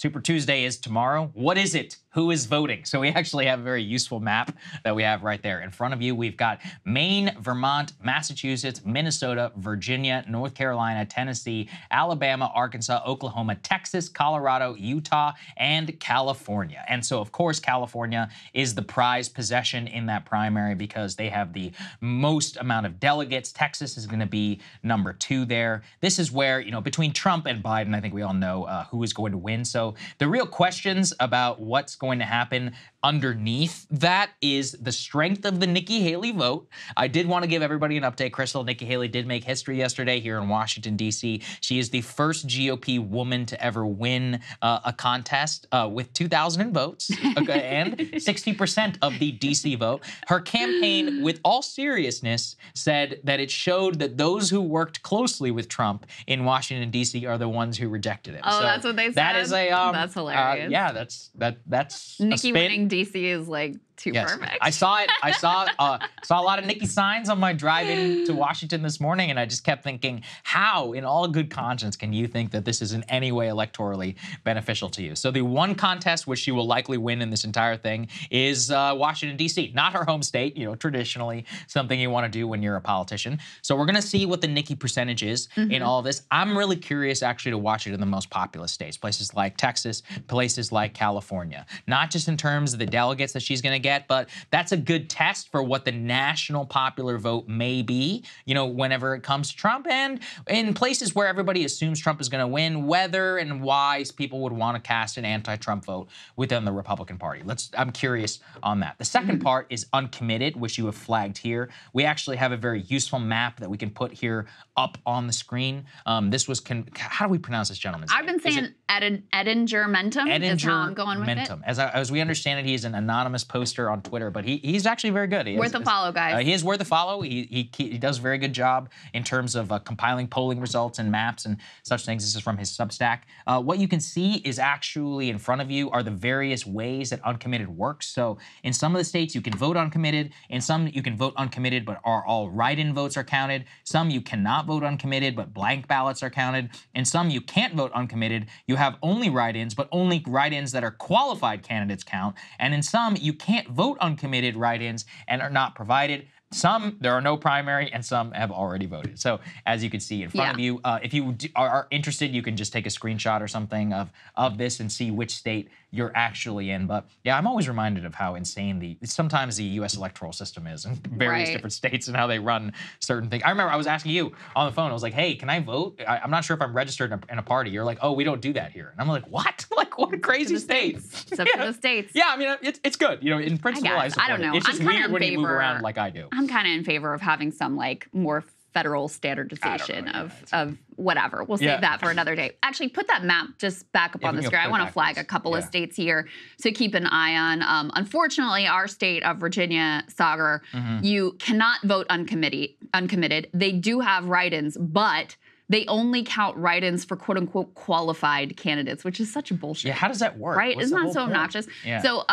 Super Tuesday is tomorrow. What is it? Who is voting? So we actually have a very useful map that we have right there in front of you. We've got Maine, Vermont, Massachusetts, Minnesota, Virginia, North Carolina, Tennessee, Alabama, Arkansas, Oklahoma, Texas, Colorado, Utah, and California. And so, of course, California is the prize possession in that primary because they have the most amount of delegates. Texas is going to be number 2 there. This is where, you know, between Trump and Biden, I think we all know who is going to win. So the real questions about what's going to happen underneath that is the strength of the Nikki Haley vote. I did want to give everybody an update. Krystal, Nikki Haley did make history yesterday here in Washington, D.C. She is the first GOP woman to ever win a contest with 2,000 votes, okay, and 60% of the D.C. vote. Her campaign, with all seriousness, said that it showed that those who worked closely with Trump in Washington, D.C. are the ones who rejected him. Oh, so that's what they said? That is a... that's hilarious. Yeah, that's Nikki a spin. winning D.C. is like too perfect. I saw it. I saw a lot of Nikki signs on my drive in to Washington this morning, and I just kept thinking, how, in all good conscience, can you think that this is in any way electorally beneficial to you? So the one contest which she will likely win in this entire thing is Washington, D.C., not her home state, you know, traditionally something you want to do when you're a politician. So we're going to see what the Nikki percentage is in all of this. I'm really curious, actually, to watch it in the most populous states, places like Texas, places like California, not just in terms of the delegates that she's going to get, but that's a good test for what the national popular vote may be, you know, whenever it comes to Trump, and in places where everybody assumes Trump is going to win, whether and why people would want to cast an anti-Trump vote within the Republican Party. I'm curious on that. The second part is Uncommitted, which you have flagged here. We actually have a very useful map that we can put here up on the screen. This was, how do we pronounce this gentleman's name? I've been saying Edinger-Mentum is how I'm going with it. As we understand it, he's an anonymous poster on Twitter, but he's actually very good. Worth a follow, guys. He is worth a follow. He does a very good job in terms of compiling polling results and maps and such things. This is from his Substack. What you can see is actually in front of you are the various ways that Uncommitted works. So in some of the states, you can vote uncommitted. In some, you can vote uncommitted, but all write-in votes are counted. Some you cannot vote uncommitted, but blank ballots are counted. And some you can't vote uncommitted. You have only write-ins, but only write-ins that are qualified candidates count. And in some, you can't vote uncommitted write-ins and are not provided. Some, there are no primary, and some have already voted. So as you can see in front of you, if you are interested, you can just take a screenshot or something of this and see which state you're actually in. But yeah, I'm always reminded of how insane sometimes the U.S. electoral system is in various different states and how they run certain things. I remember I was asking you on the phone, I was like, hey, can I vote? I'm not sure if I'm registered in a party. You're like, oh, we don't do that here. And I'm like, what? Like, what a crazy state. Except for the states. Yeah, I mean, it's good. You know, in principle, I support I don't know. It's just weird when you move around like I do. I'm kind of in favor of having some like more federal standardization of whatever. We'll save that for another day. Actually, put that map just back up on the screen. I want to flag a couple of states here to keep an eye on. Unfortunately, our state of Virginia, Saagar, you cannot vote uncommitted. They do have write-ins, but they only count write-ins for quote-unquote qualified candidates, which is such bullshit. Yeah, how does that work? Right? Isn't that so obnoxious? Yeah. So,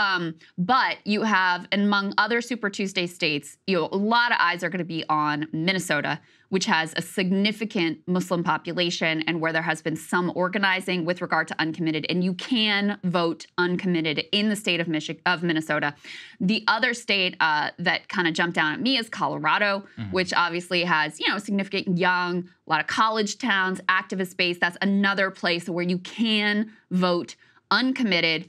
but you have, among other Super Tuesday states, a lot of eyes are going to be on Minnesota, which has a significant Muslim population and where there has been some organizing with regard to uncommitted. And you can vote uncommitted in the state of Minnesota. The other state that kind of jumped down at me is Colorado, which obviously has, significant young, a lot of college towns, activist base. That's another place where you can vote uncommitted.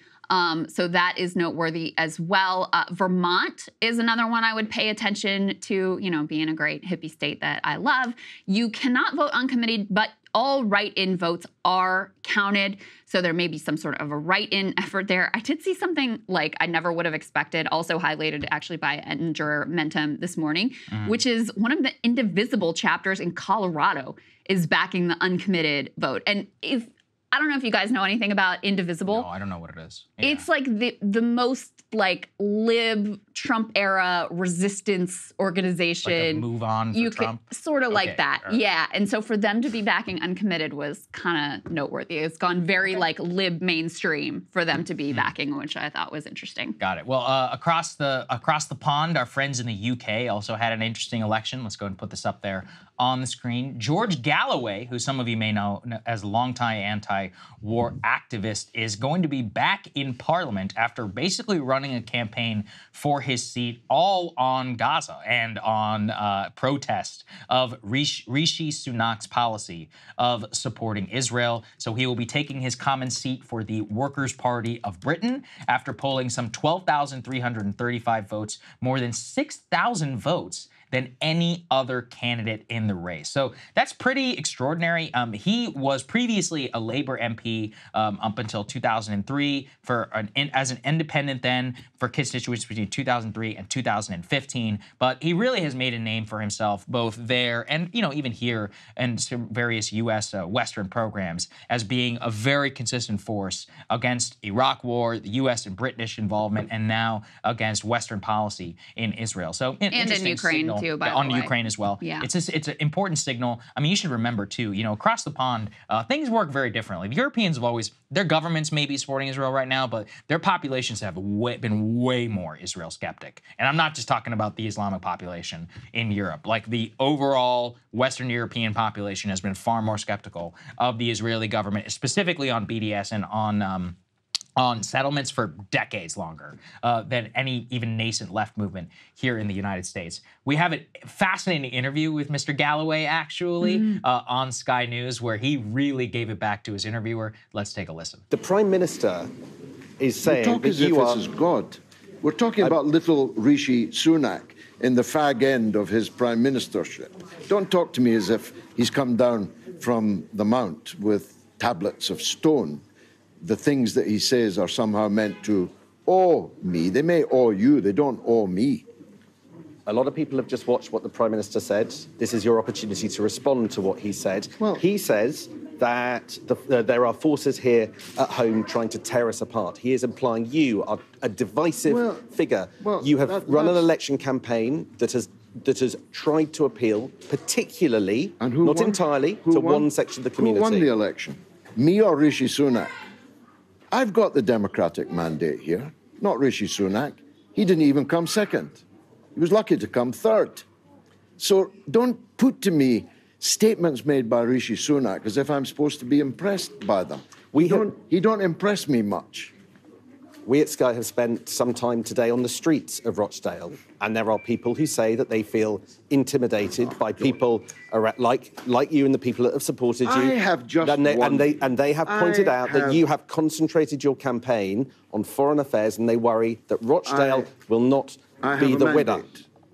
So that is noteworthy as well. Vermont is another one I would pay attention to, being a great hippie state that I love. You cannot vote uncommitted, but all write-in votes are counted. So there may be some sort of a write-in effort there. I did see something like I never would have expected, also highlighted actually by Edinger-Mentum this morning, which is one of the indivisible chapters in Colorado is backing the uncommitted vote. And I don't know if you guys know anything about Indivisible. No, I don't know what it is. Yeah. It's like the most like lib Trump-era resistance organization. Like a move on for Trump? Sort of like that, right. yeah. And so for them to be backing Uncommitted was kind of noteworthy. It's gone very like lib mainstream for them to be backing, which I thought was interesting. Got it. Well, across the pond, our friends in the UK also had an interesting election. Let's go ahead and put this up there on the screen. George Galloway, who some of you may know as a longtime anti-war activist, is going to be back in Parliament after basically running a campaign for his seat all on Gaza and on protest of Rishi Sunak's policy of supporting Israel. So he will be taking his common seat for the Workers' Party of Britain after polling some 12,335 votes, more than 6,000 votes than any other candidate in the race. So that's pretty extraordinary. He was previously a Labour MP up until 2003 as an independent then for constituents between 2003 and 2015. But he really has made a name for himself both there and even here and some various U.S. Western programs as being a very consistent force against Iraq war, the U.S. and British involvement, and now against Western policy in Israel. So and in Ukraine signal. too, by the on way. Ukraine as well. Yeah. It's an important signal. I mean, you should remember too, across the pond, things work very differently. The Europeans have always, their governments may be supporting Israel right now, but their populations have been way more Israel skeptic. And I'm not just talking about the Islamic population in Europe. Like the overall Western European population has been far more skeptical of the Israeli government, specifically on BDS and on settlements for decades longer than any even nascent left movement here in the United States. We have a fascinating interview with Mr. Galloway, actually, on Sky News, where he really gave it back to his interviewer. Let's take a listen. The Prime Minister is saying talk that as if this is God. We're talking about little Rishi Sunak in the fag end of his prime ministership. Don't talk to me as if he's come down from the mount with tablets of stone. The things that he says are somehow meant to awe me. They may awe you, they don't awe me. A lot of people have just watched what the Prime Minister said. This is your opportunity to respond to what he said. Well, he says that there are forces here at home trying to tear us apart. He is implying you are a divisive figure. You have run an election campaign that has tried to appeal particularly, not entirely, to one section of the community. Who won the election? Me or Rishi Sunak? I've got the Democratic mandate here, not Rishi Sunak. He didn't even come second. He was lucky to come third. So don't put to me statements made by Rishi Sunak as if I'm supposed to be impressed by them. He don't impress me much. We at Sky have spent some time today on the streets of Rochdale, and there are people who say that they feel intimidated by people like you and the people that have supported you. I have just and they have pointed out that you have concentrated your campaign on foreign affairs, and they worry that Rochdale will not be the winner.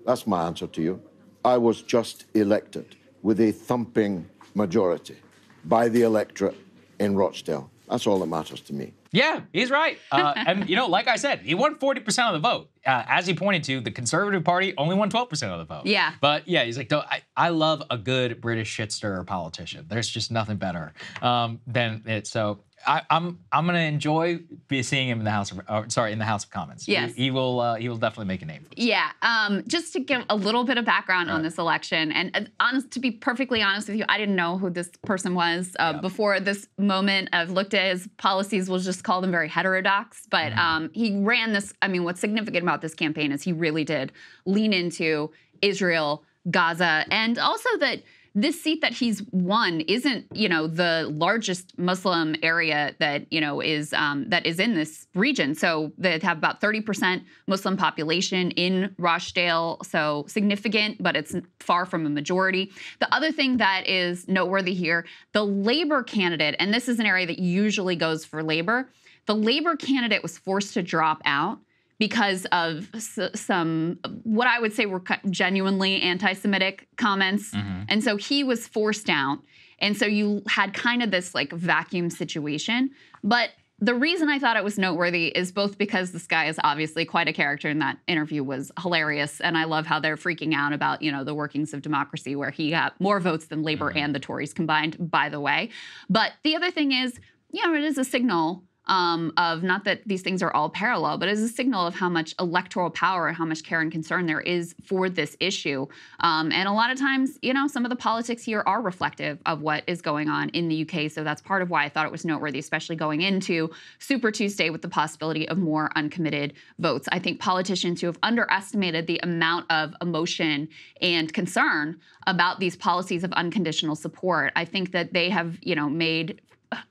That's my answer to you. I was just elected with a thumping majority by the electorate in Rochdale. That's all that matters to me. Yeah, he's right. And, like I said, he won 40% of the vote. As he pointed to, the Conservative Party only won 12% of the vote. Yeah. But, yeah, he's like, I love a good British shit-stirrer politician. There's just nothing better than it. So I'm going to enjoy seeing him in the House of Commons. Yes. He will definitely make a name for himself. Yeah. Just to give a little bit of background on this election, and to be perfectly honest with you, I didn't know who this person was before this moment. I've looked at his policies, we'll just call them very heterodox, but he ran this, what's significant about this campaign is he really did lean into Israel, Gaza, and also that this seat that he's won isn't, the largest Muslim area that, that is in this region. So they have about 30% Muslim population in Rochdale, so significant, but it's far from a majority. The other thing that is noteworthy here, the Labor candidate, and this is an area that usually goes for Labor, the Labor candidate was forced to drop out because of some, what I would say were genuinely anti-Semitic comments. And so he was forced out. And so you had kind of this vacuum situation. But the reason I thought it was noteworthy is both because this guy is obviously quite a character, and that interview was hilarious. And I love how they're freaking out about, the workings of democracy, where he got more votes than Labor and the Tories combined, by the way. But the other thing is, it is a signal of not that these things are all parallel, but as a signal of how much electoral power, how much care and concern there is for this issue. And a lot of times, you know, some of the politics here are reflective of what is going on in the UK. So that's part of why I thought it was noteworthy, especially going into Super Tuesday with the possibility of more uncommitted votes. I think politicians who have underestimated the amount of emotion and concern about these policies of unconditional support, I think that they have, you know,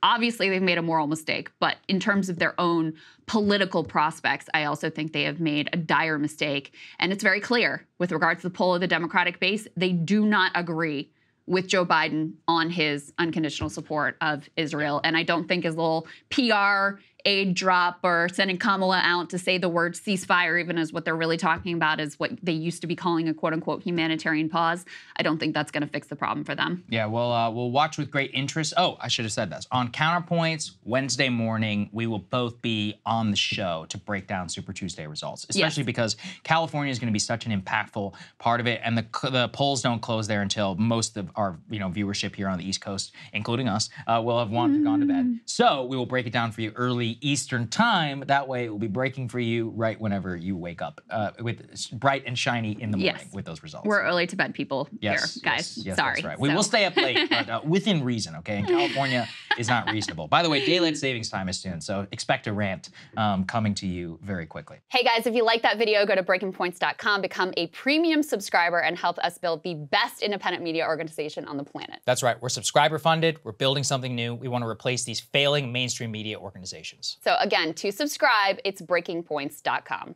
obviously they've made a moral mistake, but in terms of their own political prospects, I also think they have made a dire mistake. And it's very clear with regards to the poll of the Democratic base, they do not agree with Joe Biden on his unconditional support of Israel. And I don't think his little PR aid drop or sending Kamala out to say the word ceasefire, even as what they're really talking about is what they used to be calling a quote-unquote humanitarian pause. I don't think that's going to fix the problem for them. Yeah, we'll watch with great interest. Oh, I should have said this. On Counterpoints, Wednesday morning, we will both be on the show to break down Super Tuesday results, especially because California is going to be such an impactful part of it, and the polls don't close there until most of our viewership here on the East Coast, including us, will have gone to bed. So we will break it down for you early Eastern time. That way it will be breaking for you right whenever you wake up with bright and shiny in the morning with those results. We're early to bed people here, guys. Yes, sorry. That's right. We will stay up late, but within reason, okay? And California is not reasonable. By the way, daylight savings time is soon, so expect a rant coming to you very quickly. Hey guys, if you like that video, go to breakingpoints.com, become a premium subscriber, and help us build the best independent media organization on the planet. That's right. We're subscriber funded. We're building something new. We want to replace these failing mainstream media organizations. So again, to subscribe, it's breakingpoints.com.